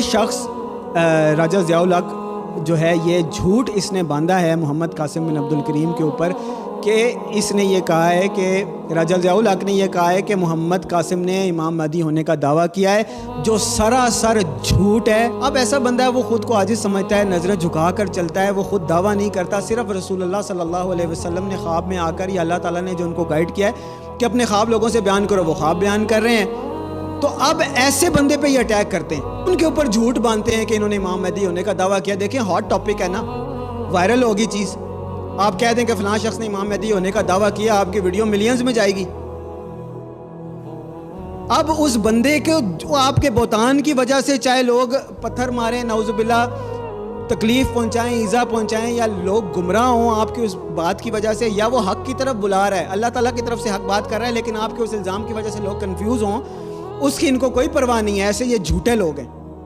शख्स राजा ज़ियाउल हक जो है, ये झूठ इसने बांधा है मोहम्मद कासिम बिन अब्दुल करीम के ऊपर कि इसने ये कहा है कि राजा ज़ियाउल हक ने ये कहा है कि मोहम्मद कासिम ने इमाम महदी होने का दावा किया है, जो सरासर झूठ है। अब ऐसा बंदा है, वो ख़ुद को आजिज़ समझता है, नज़रें झुका कर चलता है, वो ख़ुद दावा नहीं करता। सिर्फ रसूलुल्लाह सल्लल्लाहु अलैहि वसल्लम ने ख्वाब में आकर, या अल्लाह ताला ने जो उनको गाइड किया है कि अपने ख्वाब लोगों से बयान करो, वो ख्वाब बयान कर रहे हैं। तो अब ऐसे बंदे पे ये अटैक करते हैं, उनके ऊपर झूठ बांधते हैं कि इन्होंने इमाम महदी होने का दावा किया। देखें, हॉट टॉपिक है ना, वायरल होगी चीज़। आप कह दें कि फलां शख्स ने इमाम महदी होने का दावा किया, आपकी वीडियो मिलियंस में जाएगी। अब उस बंदे को जो आपके बोतान की वजह से चाहे लोग पत्थर मारें, नाउज़ुबिल्लाह, तकलीफ़ पहुँचाएँ, ईज़ा पहुँचाएँ, या लोग गुमराह हों आपकी उस बात की वजह से, या वो हक़ की तरफ बुला रहा है, अल्लाह ताला की तरफ से हक़ बात कर रहा है, लेकिन आपके उस इल्ज़ाम की वजह से लोग कन्फ्यूज़ हों, उसकी इनको कोई परवाह नहीं है। ऐसे ये झूठे लोग हैं।